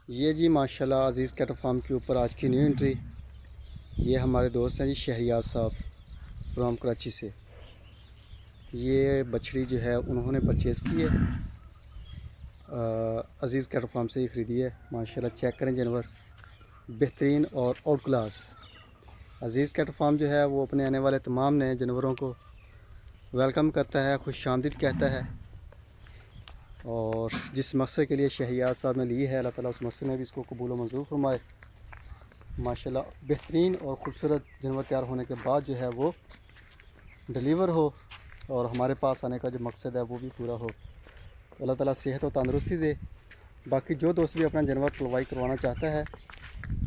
ये जी माशाल्लाह अज़ीज़ cattle farm के ऊपर आज की न्यू एंट्री। ये हमारे दोस्त हैं जी शहरियार साहब फ्रॉम कराची से। ये बछड़ी जो है उन्होंने परचेज़ की है, अज़ीज़ कैटल फार्म से ही ख़रीदी है। माशाल्लाह चेक करें जानवर बेहतरीन और आउट क्लास। अज़ीज़ कैटल फार्म जो है वो अपने आने वाले तमाम नए जानवरों को वेलकम करता है, खुशामदीद कहता है। और जिस मकसद के लिए शहरियार साहब ने ली है, अल्लाह ताला उस मकसद में भी इसको कबूल व मंजूर फरमाए। माशाल्लाह बेहतरीन और ख़ूबसूरत जानवर तैयार होने के बाद जो है वो डिलीवर हो और हमारे पास आने का जो मकसद है वो भी पूरा हो। तो अल्लाह ताला सेहत और तंदुरुस्ती दे। बाकी जो दोस्त भी अपना जानवर पलवाई करवाना चाहता है,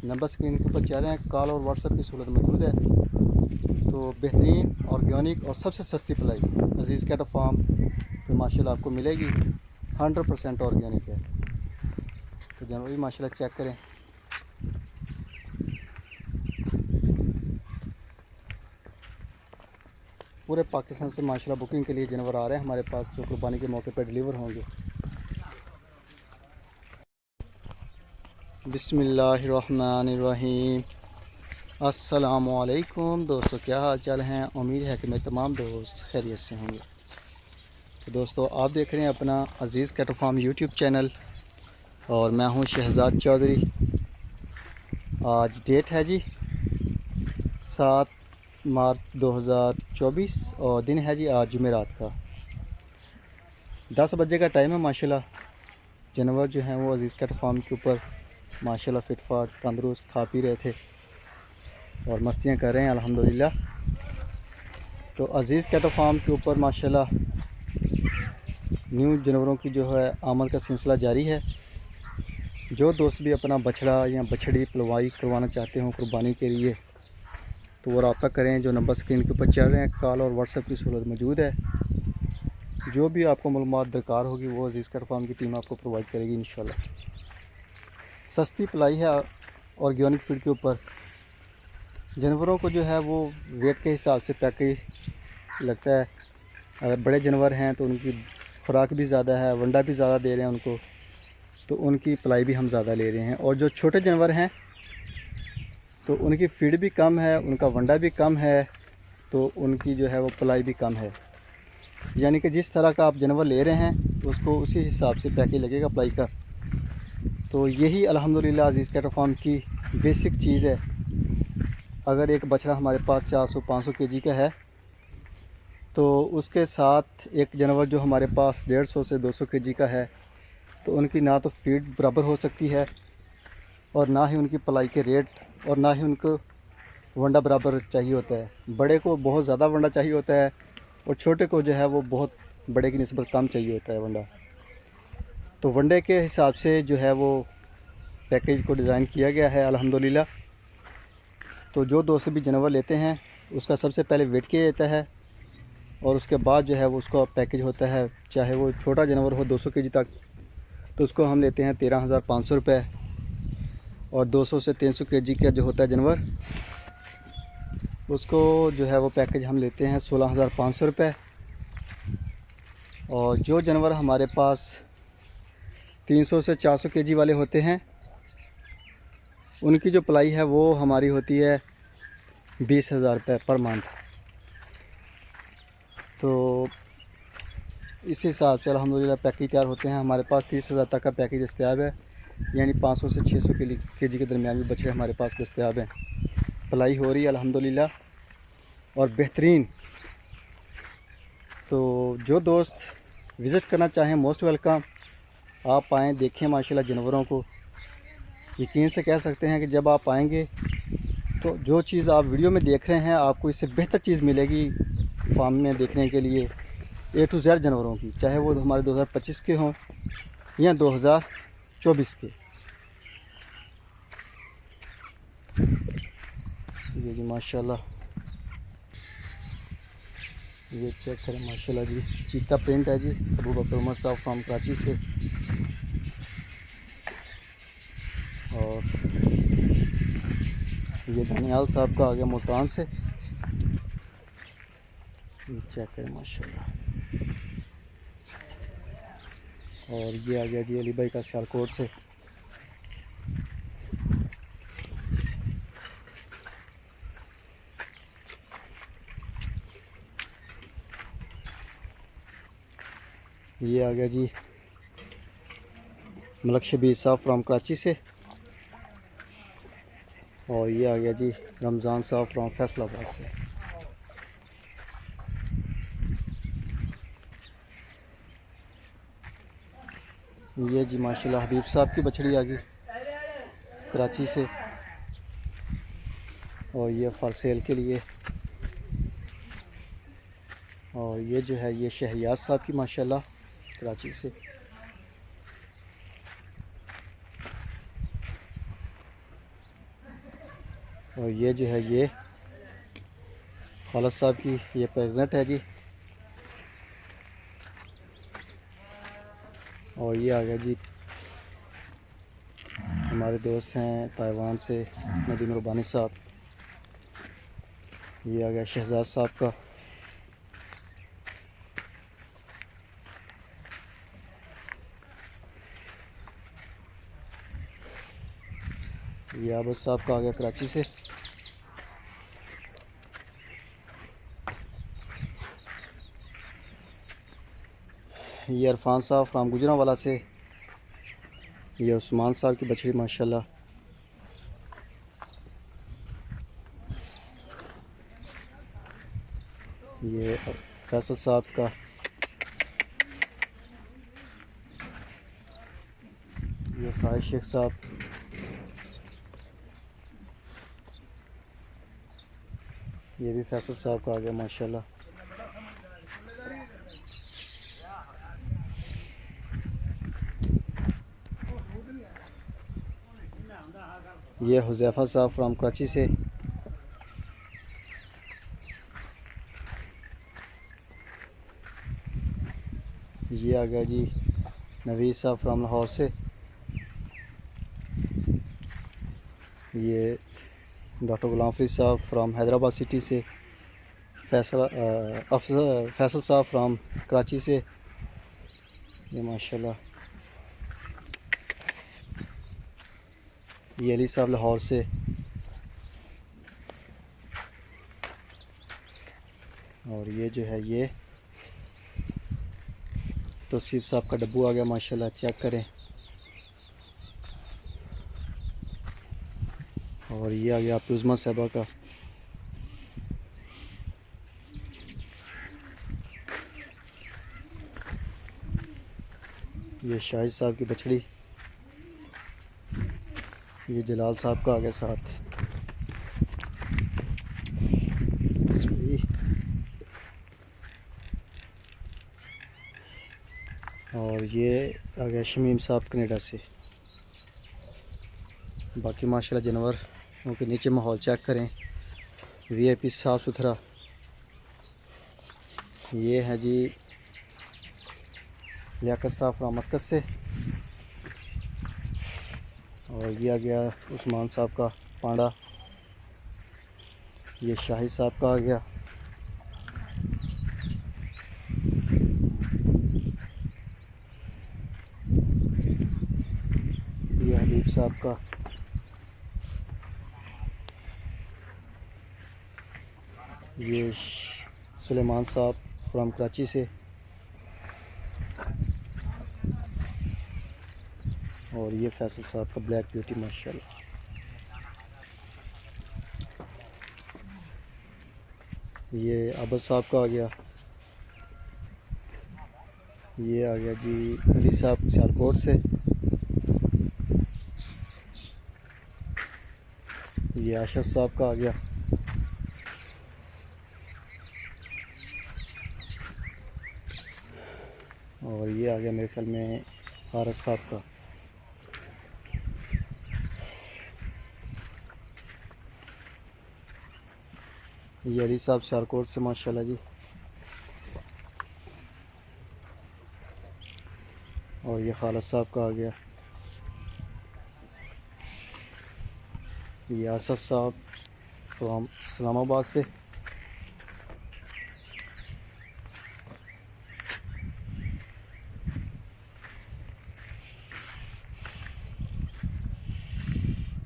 नंबर स्क्रीन के ऊपर चल रहे हैं, कॉल और व्हाट्सएप की सहूलत मौजूद है। तो बेहतरीन ऑर्गेनिक और सबसे सस्ती पलाई अज़ीज़ कैटल फार्म तो माशाल्लाह आपको मिलेगी। 100% ऑर्गेनिक है। तो जानवर भी माशाल्लाह चेक करें। पूरे पाकिस्तान से माशाल्लाह बुकिंग के लिए जानवर आ रहे हैं हमारे पास, जो कुर्बानी के मौके पर डिलीवर होंगे। बिस्मिल्लाहिर्रहमानिर्रहीम। अस्सलामुअलैकुम दोस्तों, क्या हाल चाल हैं? उम्मीद है कि मेरे तमाम दोस्त खैरियत से होंगे। तो दोस्तों, आप देख रहे हैं अपना अज़ीज़ कैटल फार्म यूट्यूब चैनल और मैं हूं शहजाद चौधरी। आज डेट है जी 7 मार्च 2024 और दिन है जी आज जुमेरात का 10 बजे का टाइम है। माशाल्लाह जानवर जो हैं वो अज़ीज़ कैटल फार्म के ऊपर माशाल्लाह फिट फाट तंदुरुस्त खा पी रहे थे और मस्तियाँ कर रहे हैं अल्हम्दुलिल्लाह। तो अज़ीज़ कैटल फार्म के ऊपर माशाल्लाह न्यू जानवरों की जो है आमद का सिलसिला जारी है। जो दोस्त भी अपना बछड़ा या बछड़ी पलवाई करवाना चाहते हों कुर्बानी के लिए, तो वो रब्ता करें। जो नंबर स्क्रीन के ऊपर चल रहे हैं, कॉल और व्हाट्सएप की सहूलत मौजूद है। जो भी आपको मालूमात दरकार होगी वो अज़ीज़ कैटल फार्म की टीम आपको प्रोवाइड करेगी इंशाल्लाह। सस्ती पलाई है ऑर्गेनिक फीड के ऊपर। जानवरों को जो है वो वेट के हिसाब से पैकेज लगता है। अगर बड़े जानवर हैं तो उनकी खुराक भी ज़्यादा है, वंडा भी ज़्यादा दे रहे हैं उनको, तो उनकी पलाई भी हम ज़्यादा ले रहे हैं। और जो छोटे जानवर हैं तो उनकी फीड भी कम है, उनका वंडा भी कम है, तो उनकी जो है वो पलाई भी कम है। यानी कि जिस तरह का आप जानवर ले रहे हैं उसको उसी हिसाब से पैकेज लगेगा पलाई का। तो यही अल्हम्दुलिल्लाह अज़ीज़ कैटल फार्म की बेसिक चीज़ है। अगर एक बछड़ा हमारे पास 400-500 केजी का है तो उसके साथ एक जानवर जो हमारे पास 150 से 200 केजी का है, तो उनकी ना तो फीड बराबर हो सकती है और ना ही उनकी पलाई के रेट और ना ही उनको वंडा बराबर चाहिए होता है। बड़े को बहुत ज़्यादा वंडा चाहिए होता है और छोटे को जो है वो बहुत बड़े की निस्बत कम चाहिए होता है वंडा। तो वंडे के हिसाब से जो है वो पैकेज को डिज़ाइन किया गया है अल्हम्दुलिल्लाह। तो जो दोस्त भी जानवर लेते हैं उसका सबसे पहले वेट किया जाता है और उसके बाद जो है वो उसका पैकेज होता है। चाहे वो छोटा जानवर हो 200 केजी तक, तो उसको हम लेते हैं 13,500 रुपये। और 200 से 300 केजी का जो होता है जानवर, उसको जो है वो पैकेज हम लेते हैं 16,500 रुपये। और जो जानवर हमारे पास 300 से 400 केजी वाले होते हैं, उनकी जो पलाई है वो हमारी होती है 20,000 रुपये पर मंथ। तो इस हिसाब से अल्हम्दुलिल्लाह पैकेज तैयार होते हैं। हमारे पास 30,000 तक का पैकेज दस्तयाब है, यानी 500 से 600 केजी के दरमियान भी बछड़े हमारे पास दस्तयाब हैं। पलाई हो रही है अल्हम्दुलिल्लाह और बेहतरीन। तो जो दोस्त विज़िट करना चाहें मोस्ट वेलकम। आप आएँ, देखें माशाल्लाह जानवरों को। यकीन से कह सकते हैं कि जब आप आएंगे तो जो चीज़ आप वीडियो में देख रहे हैं आपको इससे बेहतर चीज़ मिलेगी फार्म में देखने के लिए। A to Z जानवरों की, चाहे वो हमारे 2025 के हों या 2024 के। ये जी माशाल्लाह, ये चेक करें माशाल्लाह जी, चीता प्रिंट है जी। अबू बकर उमर साहब फ्राम कराची से। और ये दानियाल साहब का आ गया मुल्तान से। ये चेक करें माशाल्लाह। और ये आ गया जी अली भाई का सियालकोट से। ये आ गया जी मलक शबीर साहब फ्राम कराची से। और ये आ गया जी रमज़ान साहब फ्राम फैसलाबाद से। ये जी माशाल्लाह हबीब साहब की बछड़ी आ गई कराची से। और ये फॉर सेल के लिए। और ये जो है ये शहरियार साहब की माशाल्लाह कराची से। और ये जो है ये खालिद साहब की ये प्रेगनेंट है जी। और ये आ गया जी हमारे दोस्त हैं ताइवान से नदीम रुबानी साहब। ये आ गया शहजाद साहब का। ये आबद साहब का आ गया कराची से। ये इरफान साहब फ्राम गुजरांवाला से। ये उस्मान साहब की बछड़ी माशाल्लाह। ये फैसल साहब का। ये साहिद शेख साहब। ये भी फैसल साहब का आ गया माशाल्लाह। ये हुज़ैफ़ा साहब फ्राम कराची से। ये आ गया जी नवीद साहब फ्राम लाहौर से। ये डॉक्टर गुलाम फरीद साहब फ्राम हैदराबाद सिटी से। फैसल साहब फ्राम कराची से। ये माशाल्लाह। ये अली साहब लाहौर से। और ये जो है ये तौसीफ साहब का डब्बू आ गया माशाल्लाह। चेक करें। और ये आ गया उज़मा साहबा का। ये शाहिद साहब की बछड़ी। ये जलाल साहब का आ गया साथ। और ये आ गया शमीम साहब कनाडा से। बाकी माशाल्लाह जानवर उनके नीचे माहौल चेक करें। वीआईपी साफ़ सुथरा। ये है जी लियाकत साहब फ्राम मस्कत से। और ये आ गया उस्मान साहब का पांडा। ये शाहिद साहब का आ गया। ये हबीब साहब का। ये सुलेमान साहब फ्राम कराची से। और ये फैसल साहब का ब्लैक ब्यूटी माशाल्लाह। ये आबद साहब का आ गया। ये आ गया जी अली साहब सियालकोट से। ये आशा साहब का आ गया। और ये आ गया मेरे ख्याल में हारस साहब का। ये अली साहब सियालकोट से माशाल्लाह जी। और ये खालिद साहब का आ गया। ये आसफ साहब फ्राम इस्लामाबाद से।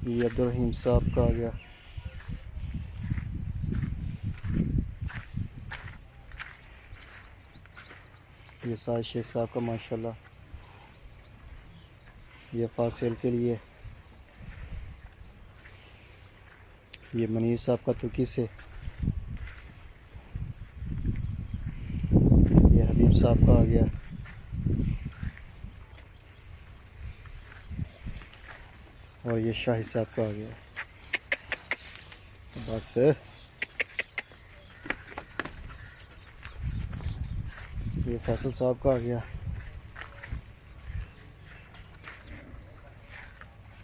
ये अब्दुल रहीम साहब का आ गया। ये साज शेख साहब का माशाल्लाह, ये फॉर सेल के लिए। ये मनीर साहब का तुर्की से। ये हबीब साहब का आ गया। और ये शाही साहब का आ गया। बस ये फैसल साहब का आ गया।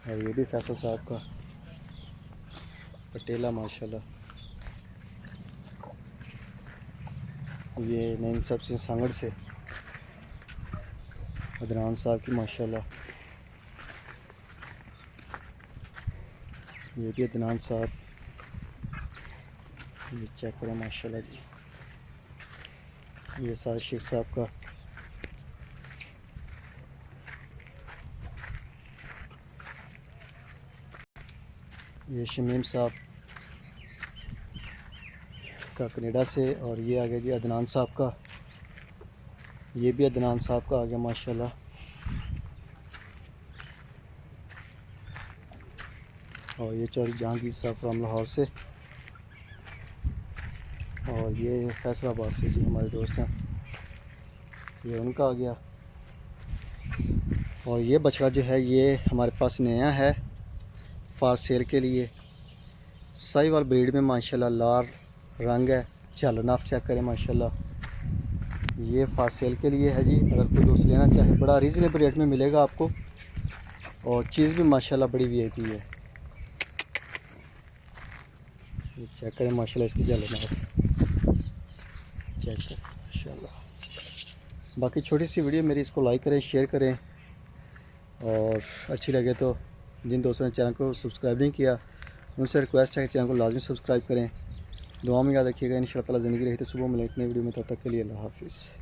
और ये भी फैसल साहब का पटेला माशाल्लाह। ये नईम साहब से सांगड़ से। अदनान साहब की माशाल्लाह। ये भी अदनान साहब, ये चेक करें माशाल्लाह जी। ये साज शेख साहब का। ये शमीम साहब का कनाडा से। और ये आ गया जी अदनान साहब का। ये भी अदनान साहब का आ गया माशाल्लाह। और ये चौधरी जहांगीर साहब फ्राम लाहौर से। और ये फैसलाबाद से जी हमारे दोस्त हैं, ये उनका आ गया। और ये बछड़ा जो है ये हमारे पास नया है फॉर सेल के लिए। साहिवाल ब्रीड में माशाल्लाह लाल रंग है। झालर आप चेक करें माशाल्लाह। ये फॉर सेल के लिए है जी। अगर कोई दोस्त लेना चाहे बड़ा रीज़नेबल रेट में मिलेगा आपको। और चीज़ भी माशाल्लाह बड़ी वीआईपी है। ये चेक करें माशाल्लाह, इसकी झालर चेक करें माशाल्लाह। बाकी छोटी सी वीडियो मेरी, इसको लाइक करें, शेयर करें। और अच्छी लगे तो जिन दोस्तों ने चैनल को सब्सक्राइब नहीं किया उनसे रिक्वेस्ट है कि चैनल को लाजमी सब्सक्राइब करें। दुआ में याद रखिएगा। इंशाअल्लाह ताला ज़िंदगी रही तो सुबह मिलेंगे एक नई वीडियो में। तब तक के लिए अल्लाह हाफिज़।